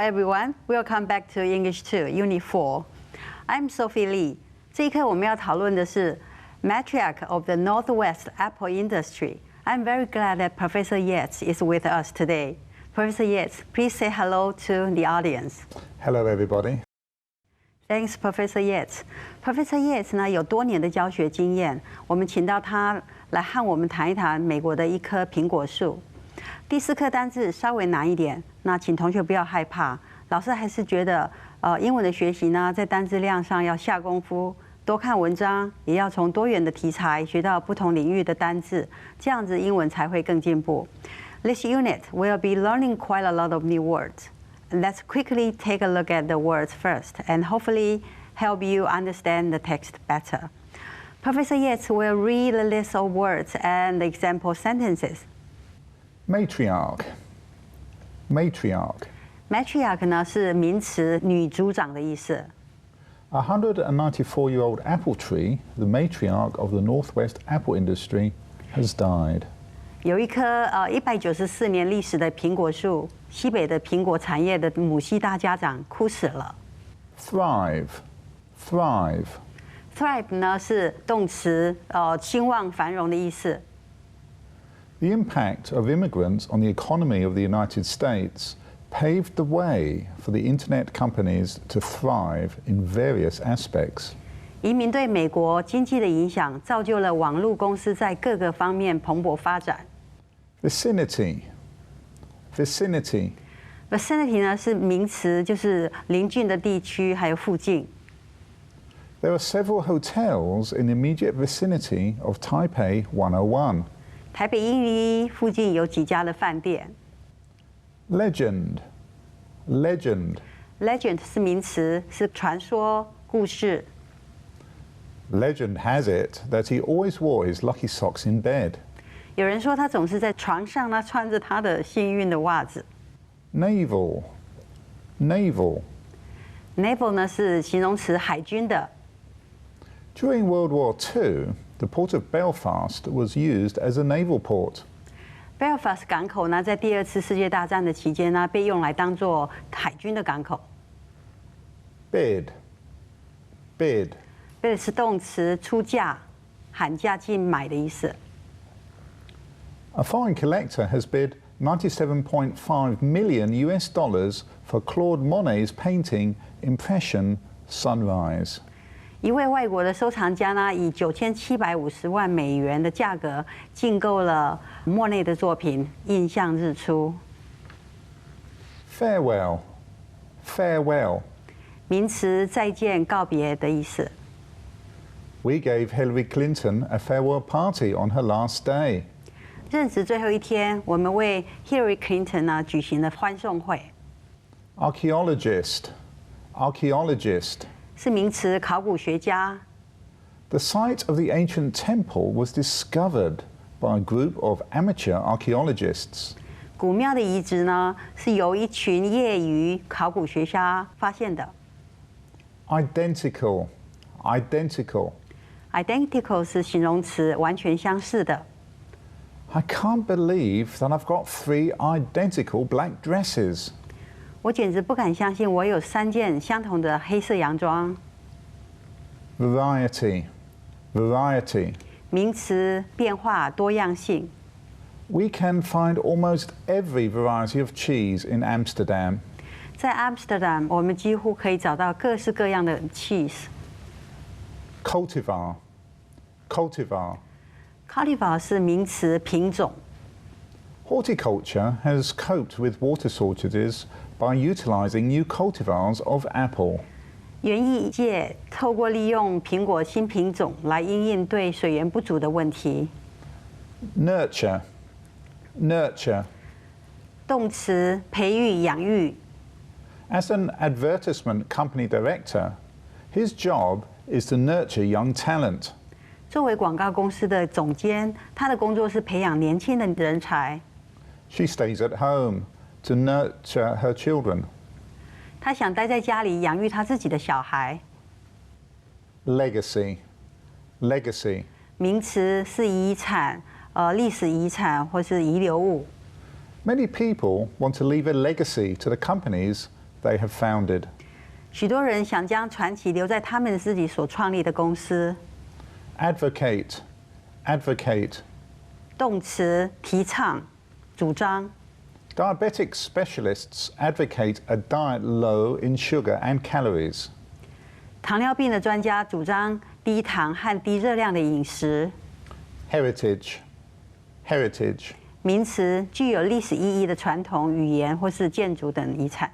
everyone. Welcome back to English 2, Unit 4. I'm Sophie Lee. 这一课我们要讨论的是 Matriarch of the Northwest Apple Industry. I'm very glad that Professor Yates is with us today. Professor Yates, please say hello to the audience. Hello, everybody. Thanks, Professor Yates. Professor Yates 呢有多年的教学经验，我们请到他来和我们谈一谈美国的一棵苹果树。第4课单字稍微难一点，那请同学不要害怕。老师还是觉得，英文的学习呢，在单字量上要下功夫，多看文章，也要从多元的题材学到不同领域的单字，这样子英文才会更进步。This unit will be learning quite a lot of new words. Let's quickly take a look at the words first, and hopefully help you understand the text better. Professor Yates will read the list of words and the example sentences. Matriarch. Matriarch. Matriarch 呢是名词，女族长的意思。A 194-year-old apple tree, the matriarch of the Northwest apple industry, has died. 有一棵194年历史的苹果树，西北的苹果产业的母系大家长枯死了。Thrive. Thrive. Thrive 呢是动词，兴旺繁荣的意思。The impact of immigrants on the economy of the United States paved the way for the internet companies to thrive in various aspects. 移民对美国经济的影响，造就了网络公司在各个方面蓬勃发展。Vicinity. Vicinity. Vicinity 呢是名词，就是邻近的地区还有附近。There are several hotels in the immediate vicinity of Taipei 101. 台北101附近有几家的饭店。Legend. Legend. Legend 是名词，是传说、故事。Legend has it that he always wore his lucky socks in bed. 有人说他总是在床上呢穿着他的幸运的袜子。Naval. Naval. Naval 呢是形容词，海军的。During World War II, the port of Belfast was used as a naval port. Belfast 港口呢，在第2次世界大战的期间呢，被用来当做海军的港口。Bid. Bid. Bid 是动词，出价、喊价竞买的意思。A foreign collector has bid $97.5 million for Claude Monet's painting Impression Sunrise. 一位外国的收藏家呢，以9750万美元的价格竞购了莫内的作品《印象日出》。Farewell. Farewell. 名词，再见、告别的意思。We gave Hillary Clinton a farewell party on her last day. 任职最后一天，我们为 Hillary Clinton 呢举行了欢送会。Archaeologist. Archaeologist. 是名词，考古学家。The site of the ancient temple was discovered by a group of amateur archaeologists. 古庙的遗址呢，是由一群业余考古学家发现的。Identical. Identical. Identical 是形容词，完全相似的。I can't believe that I've got 3 identical black dresses. 我简直不敢相信，我有3件相同的黑色洋装。Variety. Variety. 名词，变化、多样性。We can find almost every variety of cheese in Amsterdam. 在 Amsterdam， 我们几乎可以找到各式各样的 cheese。Cultivar. Cultivar. Cultivar 是名词，品种。Horticulture has coped with water shortages by utilizing new cultivars of apple. 园艺界透过利用苹果新品种来因应对水源不足的问题。Nurture. Nurture. 动词，培育、养育。As an advertisement company director, his job is to nurture young talent. 作为广告公司的总监，他的工作是培养年轻的人才。She stays at home to nurture her children. 他想待在家里养育他自己的小孩。Legacy. Legacy. 名词，是遗产，历史遗产或是遗留物。Many people want to leave a legacy to the companies they have founded. 许多人想将传奇留在他们自己所创立的公司。Advocate, advocate. 动词提倡、主张。Diabetic specialists advocate a diet low in sugar and calories. 糖尿病的专家主张低糖和低热量的饮食。Heritage, heritage. 名词具有历史意义的传统、语言或是建筑等遗产。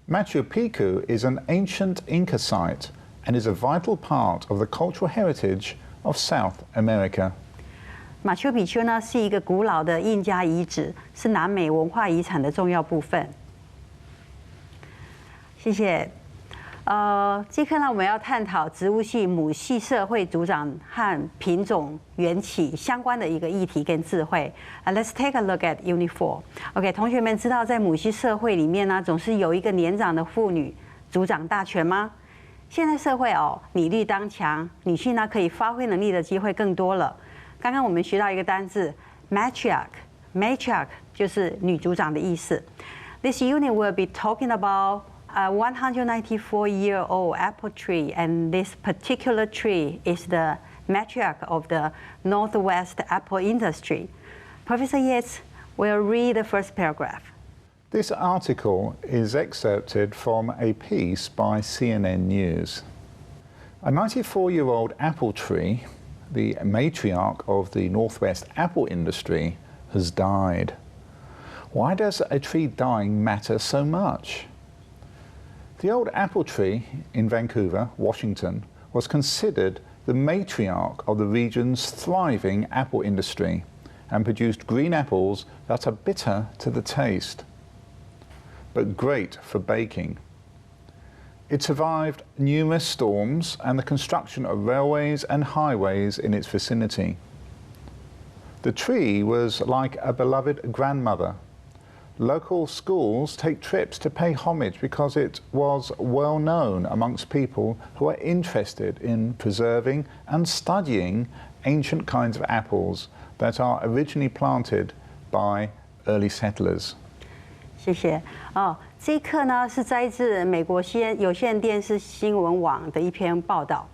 Machu Picchu is an ancient Inca site and is a vital part of the cultural heritage of South America. 马丘比丘呢是一个古老的印加遗址，是南美文化遗产的重要部分。谢谢。这课呢我们要探讨植物系母系社会组长和品种缘起相关的一个议题跟智慧。Let's take a look at Unit 4. OK， 同学们知道在母系社会里面呢，总是有一个年长的妇女主掌大权吗？现在社会女力当强，女性呢可以发挥能力的机会更多了。刚刚我们学到一个单字 matriarch 就是女组长的意思。This unit will be talking about a 194-year-old apple tree, and this particular tree is the matriarch of the Northwest apple industry. Professor Yates will read the first paragraph. This article is excerpted from a piece by CNN News. A 94-year-old apple tree, the matriarch of the Northwest apple industry, has died. Why does a tree dying matter so much? The old apple tree in Vancouver, Washington, was considered the matriarch of the region's thriving apple industry and produced green apples that are bitter to the taste, but great for baking. It survived numerous storms and the construction of railways and highways in its vicinity. The tree was like a beloved grandmother. Local schools take trips to pay homage because it was well known amongst people who are interested in preserving and studying ancient kinds of apples that are originally planted by early settlers. 谢谢。这一课呢是摘自美国有线电视新闻网的一篇报道。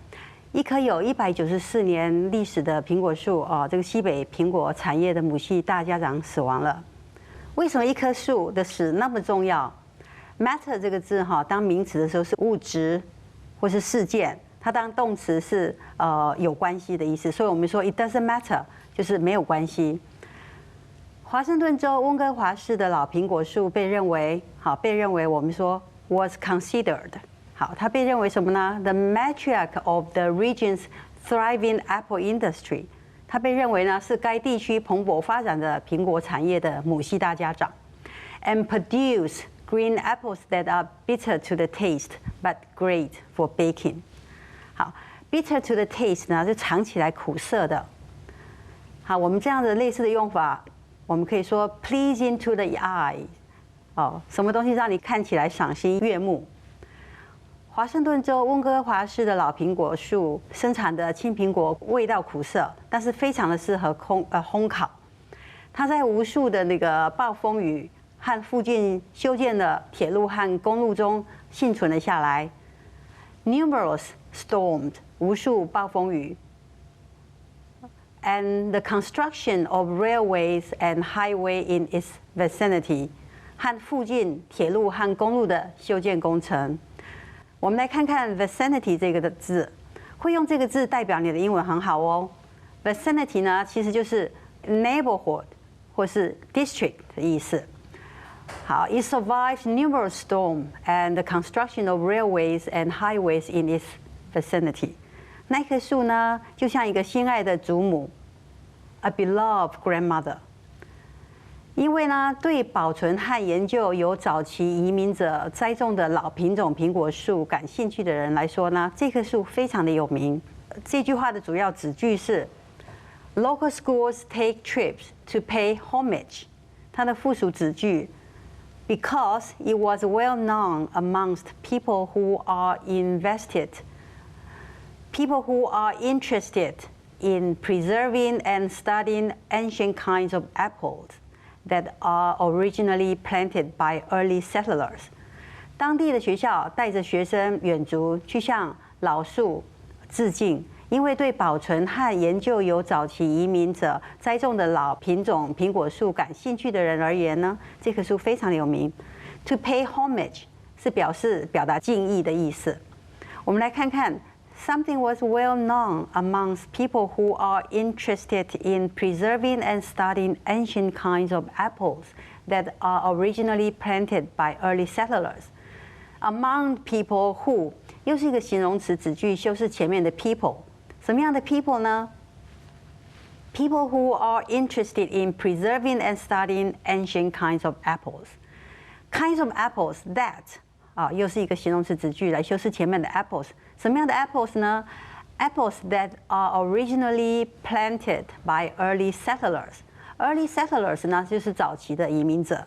一棵有194年历史的苹果树，这个西北苹果产业的母系大家长死亡了。为什么一棵树的死那么重要 ？Matter 这个字当名词的时候是物质或是事件，它当动词是有关系的意思，所以我们说 it doesn't matter 就是没有关系。华盛顿州温哥华市的老苹果树被认为我们说 was considered 它被认为什么呢 ？The matriarch of the region's thriving apple industry。它被认为呢是该地区蓬勃发展的苹果产业的母系大家长 ，and produce green apples that are bitter to the taste but great for baking。好 ，bitter to the taste 呢是尝起来苦涩的。好，我们这样的类似的用法，我们可以说 pleasing to the eye， 什么东西让你看起来赏心悦目？华盛顿州温哥华市的老苹果树生产的青苹果味道苦涩，但是非常的适合烘烤。它在无数的那个暴风雨和附近修建的铁路和公路中幸存了下来。Numerous storms， 无数暴风雨。And the construction of railways and highway in its vicinity， 和附近铁路和公路的修建工程。我们来看看 vicinity 这个的字，会用这个字代表你的英文很好哦。vicinity 呢，其实就是 neighborhood 或是 district 的意思。好 ，it survived numerous storms and the construction of railways and highways in its vicinity。那棵树呢，就像一个心爱的祖母 ，a beloved grandmother。因为呢，对保存和研究由早期移民者栽种的老品种苹果树感兴趣的人来说呢，这棵树非常的有名。这句话的主要子句是 Local schools take trips to pay homage。它的附属子句 Because it was well known amongst people who are interested in preserving and studying ancient kinds of apples that are originally planted by early settlers。当地的学校带着学生远足去向老树致敬，因为对保存和研究由早期移民者栽种的老品种苹果树感兴趣的人而言呢，这棵树非常的有名。To pay homage 是表达敬意的意思。我们来看看 Something was well known amongst people who are interested in preserving and studying ancient kinds of apples that are originally planted by early settlers. Among people who 又是一个形容词子句，修饰前面的 people。什么样的 people 呢？ People who are interested in preserving and studying ancient kinds of apples. Kinds of apples that 又是一个形容词子句来修饰前面的 apples。什么样的 apples 呢？ Apples that are originally planted by early settlers. Early settlers 呢，就是早期的移民者。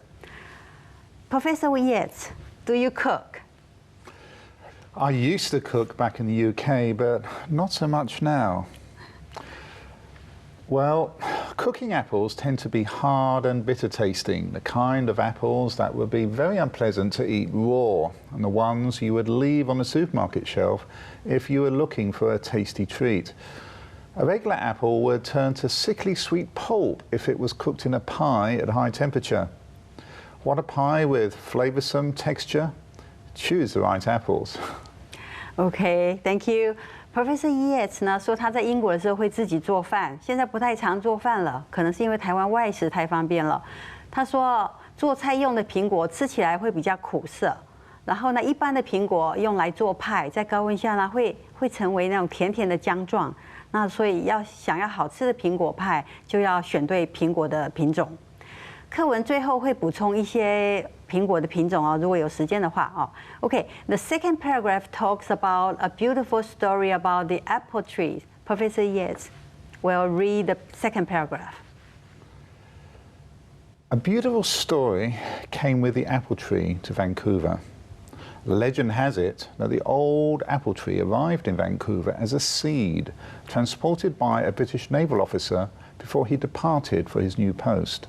Professor Yates, do you cook? I used to cook back in the UK, but not so much now. Well, cooking apples tend to be hard and bitter tasting, the kind of apples that would be very unpleasant to eat raw, and the ones you would leave on the supermarket shelf if you were looking for a tasty treat. A regular apple would turn to sickly sweet pulp if it was cooked in a pie at high temperature. Want a pie with flavoursome texture? Choose the right apples. Okay, thank you. Professor Yates 呢说他在英国的时候会自己做饭，现在不太常做饭了，可能是因为台湾外食太方便了。他说做菜用的苹果吃起来会比较苦涩，然后呢，一般的苹果用来做派，在高温下呢会成为那种甜甜的浆状。那所以想要好吃的苹果派，就要选对苹果的品种。课文最后会补充一些苹果的品种哦，如果有时间的话哦。Okay, the second paragraph talks about a beautiful story about the apple trees. Professor Yates will read the second paragraph. A beautiful story came with the apple tree to Vancouver. Legend has it that the old apple tree arrived in Vancouver as a seed, transported by a British naval officer before he departed for his new post.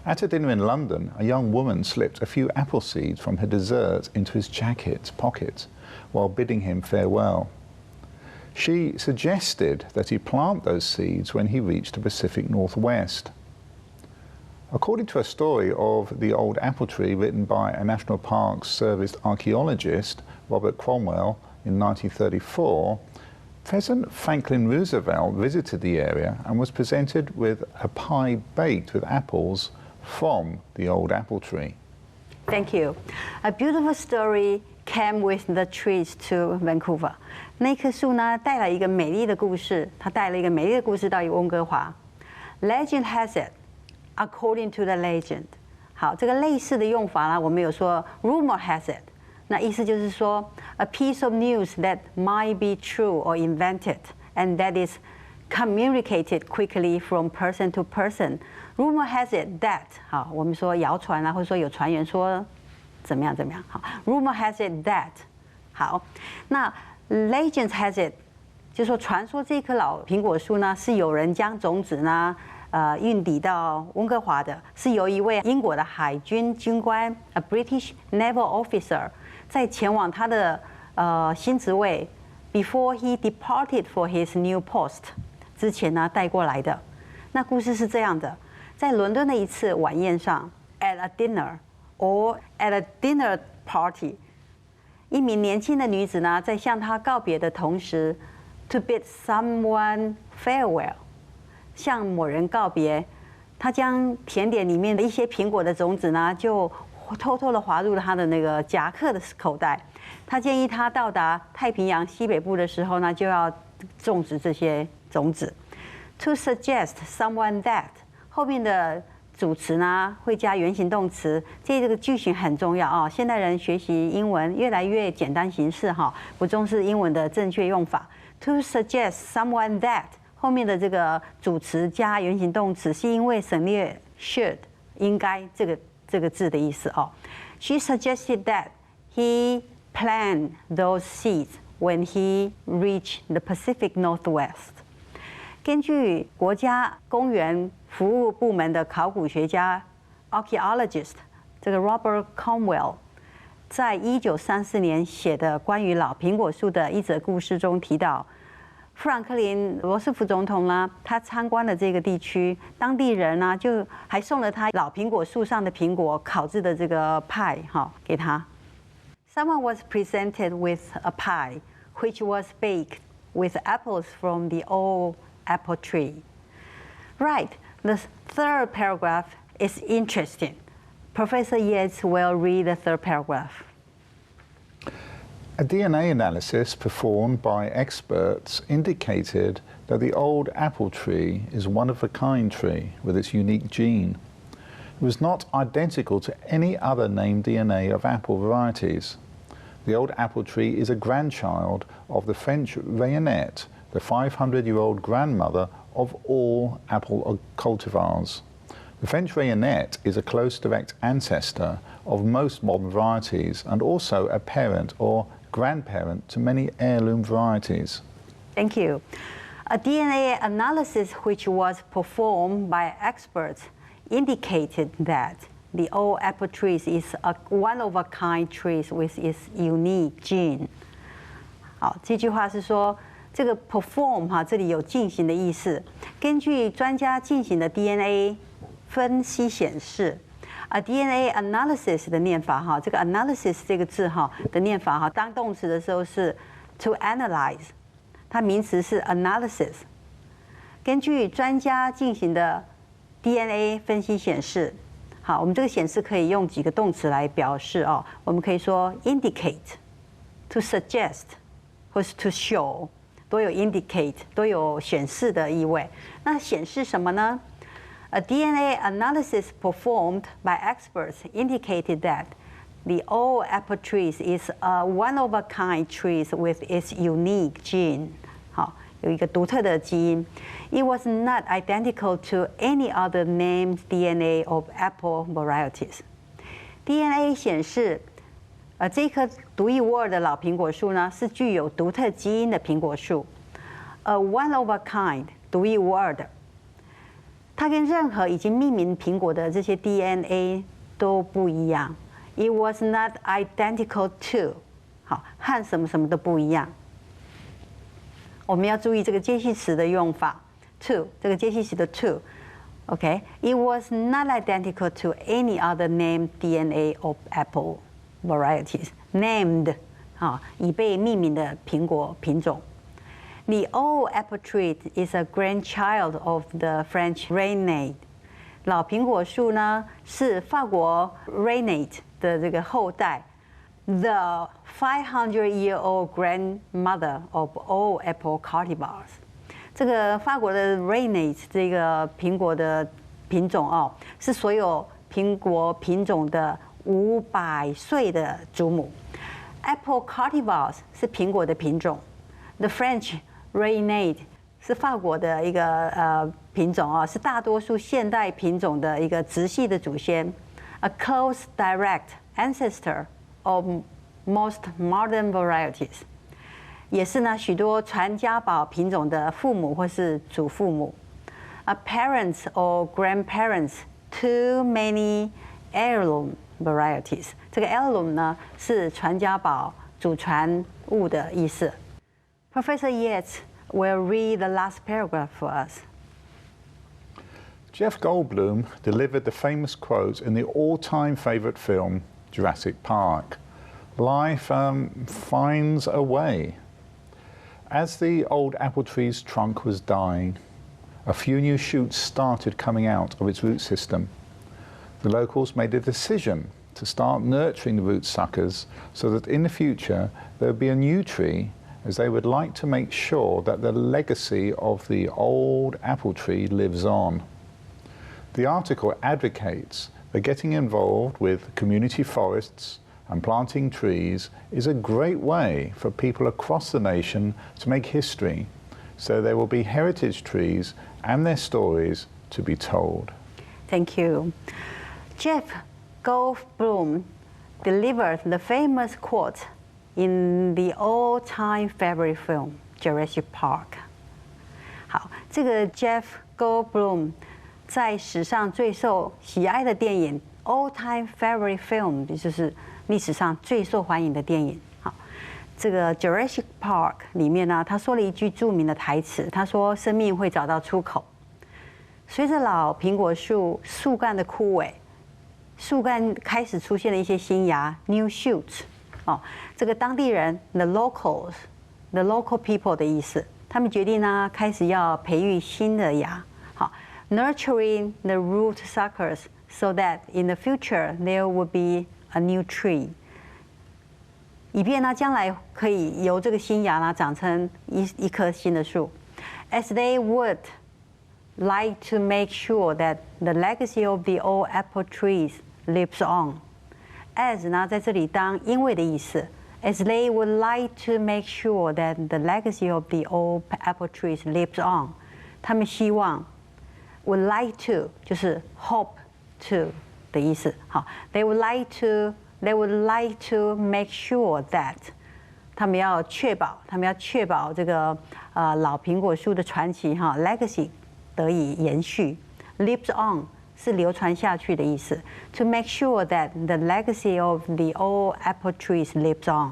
At a dinner in London, a young woman slipped a few apple seeds from her dessert into his jacket pocket while bidding him farewell. She suggested that he plant those seeds when he reached the Pacific Northwest. According to a story of the old apple tree written by a National Park Service archaeologist, Robert Cromwell, in 1934, President Franklin Roosevelt visited the area and was presented with a pie baked with apples from the old apple tree. Thank you. A beautiful story came with the trees to Vancouver. 那棵树呢，带来一个美丽的故事。它带了一个美丽的故事到温哥华。Legend has it, according to the legend. 好，这个类似的用法呢，我们有说 rumor has it. 那意思就是说 a piece of news that might be true or invented, and that is communicated quickly from person to person. Rumor has it that 好，我们说谣传啊，或者说有传言说怎么样怎么样。好 ，Rumor has it that 好，那 Legend has it 就是说传说这棵老苹果树呢是有人将种子呢运抵到温哥华的，是由一位英国的海军军官 a British naval officer 在前往他的新职位 before he departed for his new post 之前呢带过来的。那故事是这样的。在伦敦的一次晚宴上 ，at a dinner or at a dinner party， 一名年轻的女子呢，在向他告别的同时 ，to bid someone farewell， 向某人告别，她将甜点里面的一些苹果的种子呢，就偷偷的滑入了他的那个夹克的口袋。他建议他到达太平洋西北部的时候呢，就要种植这些种子。To suggest someone that。后面的主词呢会加原形动词，这个句型很重要啊！现代人学习英文越来越简单形式哈，不重视英文的正确用法。To suggest someone that 后面的这个主词加原形动词，是因为省略 should 应该这个字的意思哦。She suggested that he plant those seeds when he reached the Pacific Northwest. 根据国家公园服务部门的考古学家 archaeologist 这个 Robert Cromwell 在1934年写的关于老苹果树的一则故事中提到，富兰克林·罗斯福总统呢，他参观了这个地区，当地人呢就还送了他老苹果树上的苹果烤制的这个派给他。Someone was presented with a pie which was baked with apples from the old apple tree. Right, the third paragraph is interesting. Professor Yates will read the third paragraph. A DNA analysis performed by experts indicated that the old apple tree is one of a kind tree with its unique gene. It was not identical to any other named DNA of apple varieties. The old apple tree is a grandchild of the French rayonnette, the 500-year-old grandmother of all apple cultivars. The French rayonnette is a close direct ancestor of most modern varieties and also a parent or grandparent to many heirloom varieties. Thank you. A DNA analysis which was performed by experts indicated that the old apple tree is a one-of-a-kind tree with its unique gene. 好，这句话是说这个 perform 这里有进行的意思。根据专家进行的 DNA 分析显示，DNA analysis 的念法这个 analysis 这个字的念法当动词的时候是 to analyze， 它名词是 analysis。根据专家进行的 DNA 分析显示，好，我们这个显示可以用几个动词来表示我们可以说 indicate、to suggest 或是 to show， 都有 indicate， 都有显示的意味。那显示什么呢？A DNA analysis performed by experts indicated that the old apple tree is a one-of-a-kind tree with its unique gene. 好，有一个独特的基因。It was not identical to any other named DNA of apple varieties. DNA 显示，这棵独一无二的老苹果树呢，是具有独特基因的苹果树。A one-of-a-kind， 独一无二的。它跟任何已经命名苹果的这些 DNA 都不一样。It was not identical to， 好，和什么什么都不一样。我们要注意这个介系词的用法 ，to 这个介系词的 to。OK，it was not identical to any other named DNA of apple varieties. Named， 已被命名的苹果品种。The old apple tree is a grandchild of the French rayonnette. 老苹果树呢是法国 rayonnette 的这个后代。The 500-year-old grandmother of all apple cultivars. 这个法国的 rayonnette 这个苹果的品种是所有苹果品种的500岁的祖母。Apple cultivars 是苹果的品种。The French rayonnette 是法国的一个品种是大多数现代品种的一个直系的祖先。A close direct ancestor of most modern varieties， 也是呢许多传家宝品种的父母或是祖父母。A parents or grandparents to many heirloom varieties， 这个 heirloom 呢是传家宝、祖传物的意思。Professor Yates will read the last paragraph for us. Jeff Goldblum delivered the famous quote in the all-time favorite film, Jurassic Park. Life finds a way. As the old apple tree's trunk was dying, a few new shoots started coming out of its root system. The locals made a decision to start nurturing the root suckers so that in the future there would be a new tree, as they would like to make sure that the legacy of the old apple tree lives on. The article advocates that getting involved with community forests and planting trees is a great way for people across the nation to make history, so there will be heritage trees and their stories to be told. Thank you. Jeff Goldblum delivered the famous quote in the all-time favorite film, Jurassic Park. 好，这个 Jeff Goldblum 在史上最受喜爱的电影 all-time favorite film， 就是历史上最受欢迎的电影。好，这个 Jurassic Park 里面呢，他说了一句著名的台词，他说：“生命会找到出口。”随着老苹果树树干的枯萎，树干开始出现了一些新芽 （new shoots）。哦，这个当地人 the local people 的意思，他们决定呢，开始要培育新的芽。好 ，nurturing the root suckers so that in the future there will be a new tree。以便呢，将来可以由这个新芽呢，长成一棵新的树。As they would like to make sure that the legacy of the old apple trees lives on. As 呢，在这里当因为的意思。As they would like to make sure that the legacy of the old apple trees lives on. 他们希望 would like to 就是 hope to 的意思。好 ，They would like to make sure that 他们要确保这个老苹果树的传奇哈 legacy 得以延续 lives on 是流传下去的意思 to make sure that the legacy of the old apple trees lives on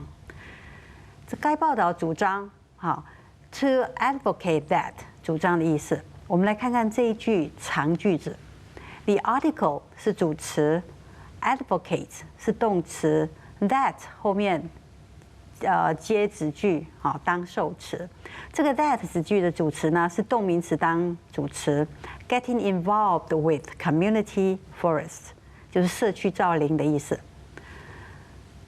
这该报道主张好 to advocate that 主张的意思我们来看看这一句长句子 the article 是主词 advocate 是动词 that 后面接子句好当受词这个 that 子句的主词呢是动名词当主词 getting involved with community forest 就是社区造林的意思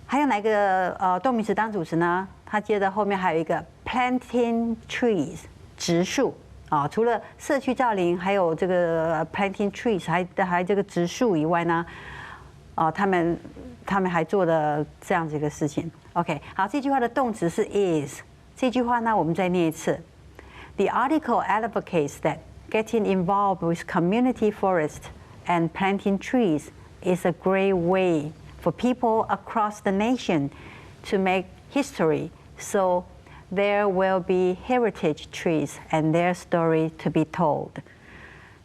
还有哪个动名词当主词呢它接着后面还有一个 planting trees 植树啊除了社区造林还有这个 planting trees 还这个植树以外呢他们还做了这样子一个事情 OK 好这句话的动词是 is 这句话呢我们再念一次 The article advocates that getting involved with community forest and planting trees is a great way for people across the nation to make history so there will be heritage trees and their story to be told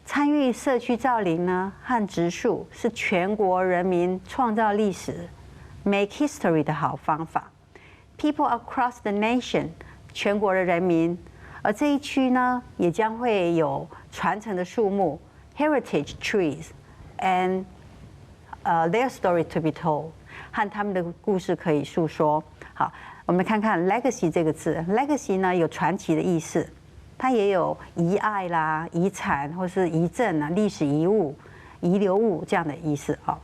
参与社区造林呢和植树是全国人民创造历史 make history 的好方法 people across the nation 全国的人民而这一区呢也将会有传承的树木 heritage trees and their story to be told 和他们的故事可以述说好我们看看 legacy 这个字 legacy 呢有传奇的意思它也有遗爱啦、遗产或是遗赠啊、历史遗物、遗留物这样的意思哦。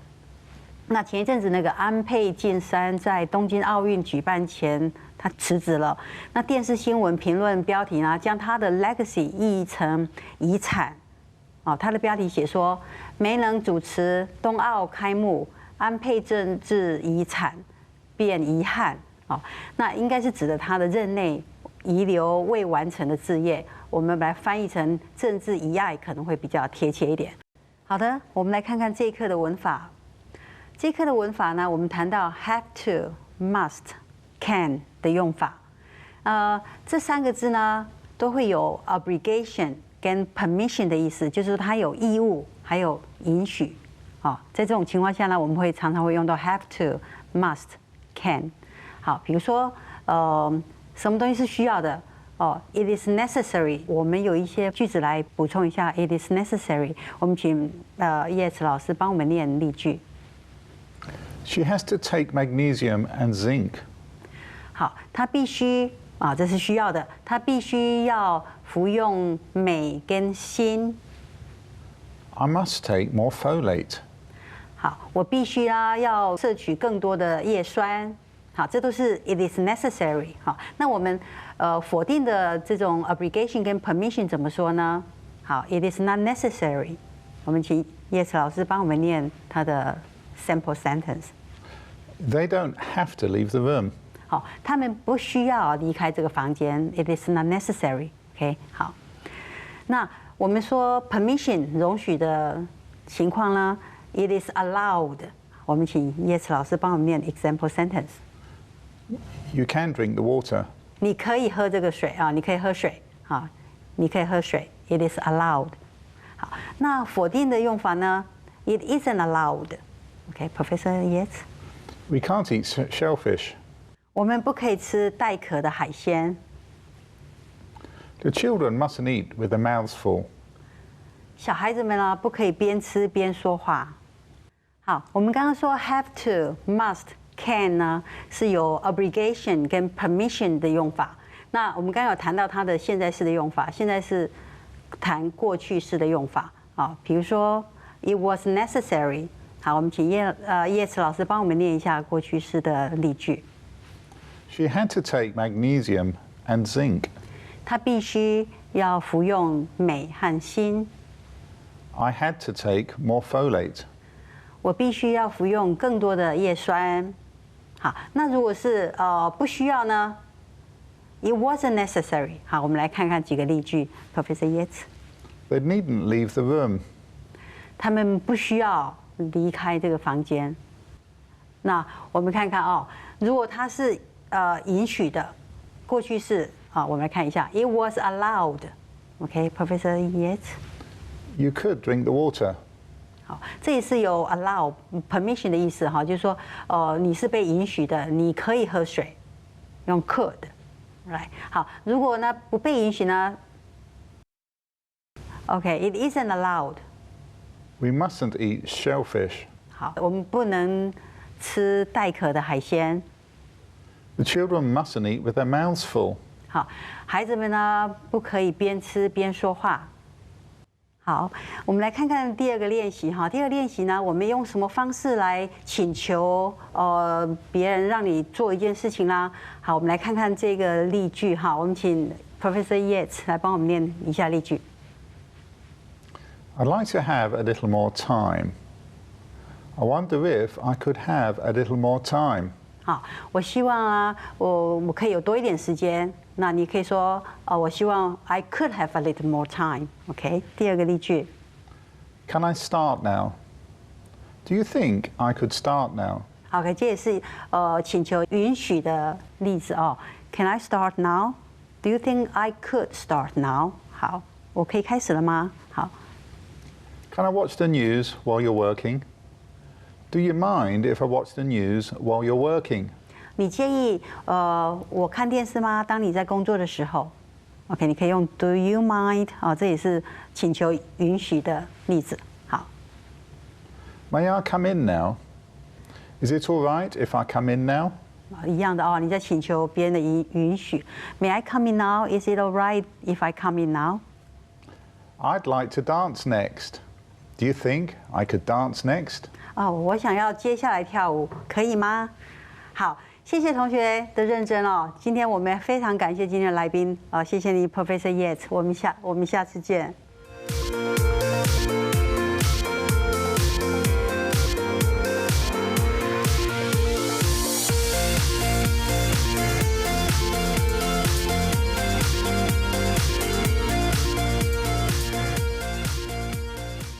那前一阵子那个安倍晋三在东京奥运举办前，他辞职了。那电视新闻评论标题呢，将他的 legacy 译译成遗产。哦，他的标题写说没能主持冬奥开幕，安倍政治遗产变遗憾。哦，那应该是指的他的任内。遗留未完成的志业，我们来翻译成政治遗爱可能会比较贴切一点。好的，我们来看看这一课的文法。这一课的文法呢，我们谈到 have to、must、can 的用法。这三个字呢，都会有 obligation 跟 permission 的意思，就是说它有义务，还有允许。在这种情况下呢，我们会常常会用到 have to、must、can。好，比如说什么东西是需要的？It is necessary。我们有一些句子来补充一下。It is necessary。我们请叶慈老师帮我们念例句。She has to take magnesium and zinc。好，她必须这是需要的。她必须要服用镁跟锌。I must take more folate。好，我必须要摄取更多的叶酸。好，这都是 it is necessary。好，那我们否定的这种 obligation 跟 permission 怎么说呢？好 ，it is not necessary。我们请叶慈老师帮我们念他的 sample sentence。They don't have to leave the room。好，他们不需要离开这个房间。It is not necessary。OK， 好。那我们说 permission 容许的情况呢 ，it is allowed。我们请叶慈老师帮我们念 example sentence。You can drink the water。你可以喝这个水你可以喝水你可以喝水。It is allowed。好，那否定的用法呢？It isn't allowed。OK，Professor Yates。We can't eat shellfish. 我们不可以吃带壳的海鲜。The children mustn't eat with their mouths full. 小孩子们呢，不可以边吃边说话。好，我们刚刚说 have to、must、can 呢，是有 obligation 跟 permission 的用法。那我们刚刚有谈到它的现在式的用法，现在是谈过去式的用法啊。比如说 it was necessary。好，我们请叶慈老师帮我们念一下过去式的例句。She had to take magnesium and zinc. 她必须要服用镁和锌。I had to take more folate. 我必须要服用更多的叶酸。好，那如果是不需要呢 ？It wasn't necessary。好，我们来看看几个例句 ，Professor Yates。They needn't leave the room. 他们不需要离开这个房间。那我们看看哦，如果它是允许的，过去式啊，我们来看一下，It was allowed。OK，Professor Yates。You could drink the water. 好，这也是有 allow permission 的意思哈，就是说，你是被允许的，你可以喝水，用 could， 来，好，如果呢不被允许呢 ，OK，it isn't allowed。We mustn't eat shellfish. 好，我们不能吃带壳的海鲜。The children mustn't eat with their mouths full. 好，孩子们呢不可以边吃边说话。好，我们来看看第二个练习哈。第二个练习呢，我们用什么方式来请求别人让你做一件事情啦？好，我们来看看这个例句哈。我们请 Professor Yates 来帮我们念一下例句。I'd like to have a little more time. I wonder if I could have a little more time. 好，我希望啊，我可以有多一点时间。那你可以说，我希望 I could have a little more time。OK， 第二个例句。Can I start now? Do you think I could start now? OK， 这也是请求允许的例子哦。Can I start now? Do you think I could start now? 好，我可以开始了吗？好。Can I watch the news while you're working? Do you mind if I watch the news while you're working? 你介意我看电视吗？当你在工作的时候 ，OK， 你可以用 Do you mind？ 这也是请求允许的例子。好。May I come in now? Is it all right if I come in now? 一样的哦，你在请求别人的允许。May I come in now? Is it all right if I come in now? I'd like to dance next. Do you think I could dance next? 我想要接下来跳舞，可以吗？好，谢谢同学的认真哦。今天我们非常感谢今天的来宾谢谢你 Professor Yates，我们下次见。